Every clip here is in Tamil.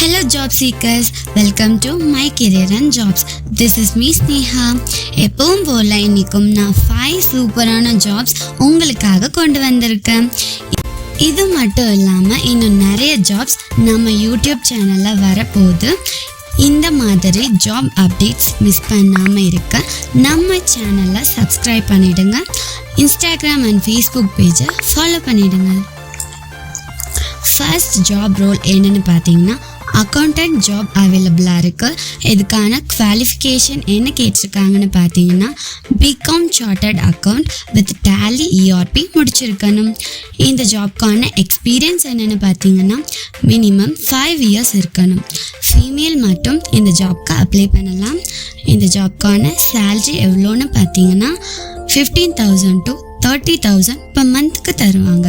Hello job seekers, welcome to my career and jobs. This is me Sneha. எப்பவும் போல இன்னைக்கும் நான் 5 சூப்பரான ஜாப்ஸ் உங்களுக்காக கொண்டு வந்திருக்கேன். இது மட்டும் இல்லாமல் இன்னும் நிறைய ஜாப்ஸ் நம்ம யூடியூப் சேனலில் வரப்போகுது. இந்த மாதிரி ஜாப் அப்டேட்ஸ் மிஸ் பண்ணாமல் இருக்க நம்ம சேனலை சப்ஸ்கிரைப் பண்ணிவிடுங்க. இன்ஸ்டாகிராம் அண்ட் ஃபேஸ்புக் பேஜை ஃபாலோ பண்ணிவிடுங்க. ஃபர்ஸ்ட் ஜாப் ரோல் என்னென்னு பார்த்தீங்கன்னா அக்கௌண்டன்ட் ஜாப் அவைலபிளாக இருக்குது. இதுக்கான குவாலிஃபிகேஷன் என்ன கேட்டிருக்காங்கன்னு பார்த்தீங்கன்னா BCom chartered account with Tally ERP முடிச்சிருக்கணும். இந்த ஜாப்க்கான எக்ஸ்பீரியன்ஸ் என்னென்னு பார்த்தீங்கன்னா மினிமம் 5 இயர்ஸ் இருக்கணும். ஃபீமேல் மட்டும் இந்த ஜாப்க்கு அப்ளை பண்ணலாம். இந்த ஜாப்க்கான சேல்ரி எவ்வளோன்னு பார்த்தீங்கன்னா 15,000 to 30,000 per மந்த்துக்கு தருவாங்க.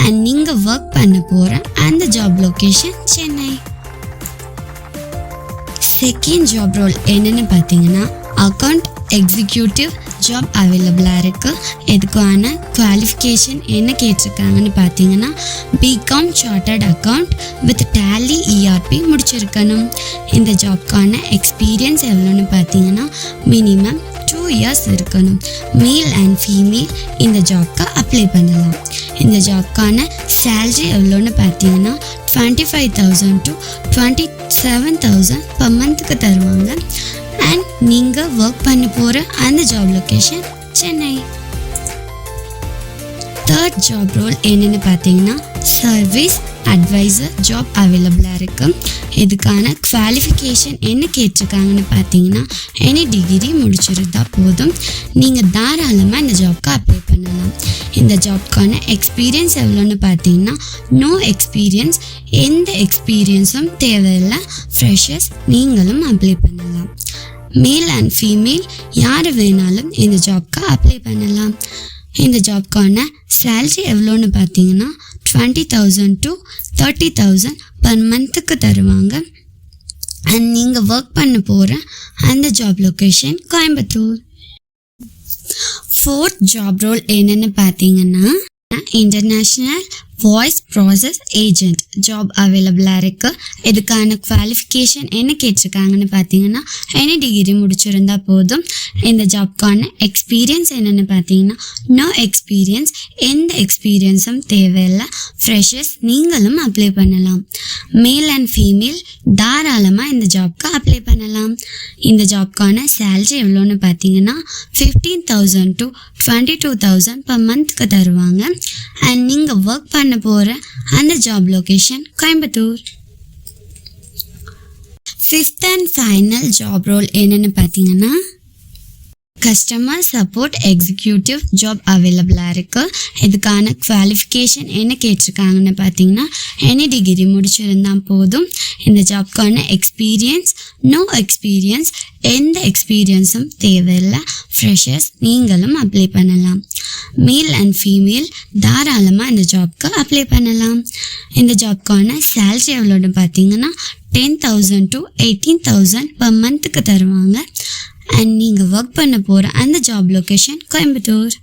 அண்ட் நீங்கள் ஒர்க் பண்ண போகிற அந்த job location Chennai. Second job role என்னென்னு பார்த்தீங்கன்னா அக்கௌண்ட் எக்ஸிக்யூட்டிவ் ஜாப் அவைலபிளாக இருக்குது. இதுக்கான குவாலிஃபிகேஷன் என்ன கேட்டிருக்காங்கன்னு பார்த்தீங்கன்னா BCom chartered account with Tally ERP முடிச்சிருக்கணும். இந்த ஜாப்க்கான எக்ஸ்பீரியன்ஸ் எவ்வளோன்னு பார்த்தீங்கன்னா மினிமம் 2 இயர்ஸ் இருக்கணும். மேல் அண்ட் ஃபீமேல் இந்த ஜாப்க்கு அப்ளை பண்ணலாம். இந்த ஜாப்க்கான சேல்ரி எவ்வளோன்னு பார்த்தீங்கன்னா 25,000 to 27,000 per மந்த்துக்கு தருவாங்க. அண்ட் நீங்கள் ஒர்க் பண்ண போகிற அந்த job location Chennai. Third job role என்னென்னு பார்த்தீங்கன்னா சர்வீஸ் அட்வைசர் ஜாப் அவைலபிளாக இருக்குது. இதுக்கான குவாலிஃபிகேஷன் என்ன கேட்டிருக்காங்கன்னு பார்த்தீங்கன்னா எனி டிகிரி முடிச்சிருந்தா போதும். நீங்கள் தாராளமாக இந்த ஜாப்க்கு அப்ளை பண்ணலாம். இந்த ஜாப்க்கான எக்ஸ்பீரியன்ஸ் எவ்வளோன்னு பார்த்தீங்கன்னா நோ எக்ஸ்பீரியன்ஸ், எந்த எக்ஸ்பீரியன்ஸும் தேவையில்லை. ஃப்ரெஷர்ஸ் நீங்களும் அப்ளை பண்ணலாம். மேல் அண்ட் ஃபீமேல் யார் வேணாலும் இந்த ஜாப்க்கு அப்ளை பண்ணலாம். இந்த ஜாப்க்கான சேல்ரி எவ்வளோன்னு பார்த்தீங்கன்னா 20,000 to 30,000 per மந்த்துக்கு தருவாங்க. அண்ட் நீங்கள் ஒர்க் பண்ண போகிற அந்த job location Coimbatore. Fourth job role என்னென்னு பார்த்தீங்கன்னா international voice process agent job அவைலபிளாக இருக்குது. இதுக்கான குவாலிஃபிகேஷன் என்ன கேட்டிருக்காங்கன்னு பார்த்தீங்கன்னா எனி டிகிரி முடிச்சிருந்தா போதும். இந்த ஜாப்க்கான எக்ஸ்பீரியன்ஸ் என்னென்னு பார்த்தீங்கன்னா நோ எக்ஸ்பீரியன்ஸ், எந்த எக்ஸ்பீரியன்ஸும் தேவையில்லை. ஃப்ரெஷர்ஸ் நீங்களும் அப்ளை பண்ணலாம். மேல் அண்ட் ஃபீமேல் தாராளமாக இந்த ஜாப்க்கு அப்ளை பண்ணலாம். இந்த ஜாப்க்கான சேல்ரி எவ்வளோன்னு பார்த்தீங்கன்னா 15,000 to 22,000 per மந்த்துக்கு தருவாங்க. அண்ட் நீங்கள் ஒர்க் பண்ண போகிற அந்த job location Coimbatore. Fifth and final job role என்னென்னு பார்த்தீங்கன்னா கஸ்டமர் சப்போர்ட் எக்ஸிக்யூட்டிவ் ஜாப் அவைலபிளாக இருக்குது. இதுக்கான குவாலிஃபிகேஷன் என்ன கேட்டிருக்காங்கன்னு பார்த்தீங்கன்னா எனி டிகிரி முடிச்சிருந்தால் போதும். இந்த ஜாப்க்கான எக்ஸ்பீரியன்ஸ் நோ எக்ஸ்பீரியன்ஸ், எந்த எக்ஸ்பீரியன்ஸும் தேவையில்லை. ஃப்ரெஷர்ஸ் நீங்களும் அப்ளை பண்ணலாம். மேல் அண்ட் ஃபீமேல் தாராளமாக இந்த ஜாப்க்கு அப்ளை பண்ணலாம். இந்த ஜாப்க்கான சேல்ரி எவ்வளோன்னு பார்த்தீங்கன்னா 10,000 to 18,000 per மந்த்துக்கு தருவாங்க. அண்ட் நீங்கள் ஒர்க் பண்ண போகிற அந்த ஜாப் லொக்கேஷன் கோயம்புத்தூர்.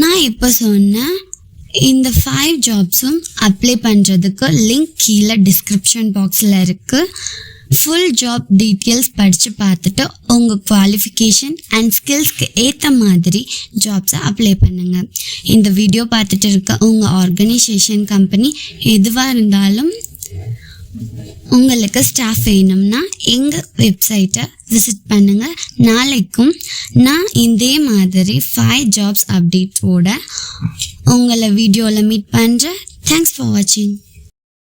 நான் இப்போ சொன்ன இந்த 5 ஜாப்ஸும் அப்ளை பண்ணுறதுக்கு லிங்க் கீழே டிஸ்கிரிப்ஷன் பாக்ஸில் இருக்குது. ஃபுல் ஜாப் டீட்டெயில்ஸ் படித்து பார்த்துட்டு உங்கள் குவாலிஃபிகேஷன் அண்ட் ஸ்கில்ஸ்க்கு ஏற்ற மாதிரி ஜாப்ஸை அப்ளை பண்ணுங்கள். இந்த வீடியோ பார்த்துட்டு இருக்க உங்கள் ஆர்கனைசேஷன் கம்பெனி எதுவாக இருந்தாலும் உங்களுக்கு ஸ்டாஃப் வேணும்னா எங்கள் வெப்சைட்டை விசிட் பண்ணுங்கள். நாளைக்கும் நான் இதே மாதிரி 5 ஜாப்ஸ் அப்டேட்ஸோட உங்களை வீடியோவில் மீட் பண்ணுறேன். தேங்க்ஸ் ஃபார் வாட்சிங்.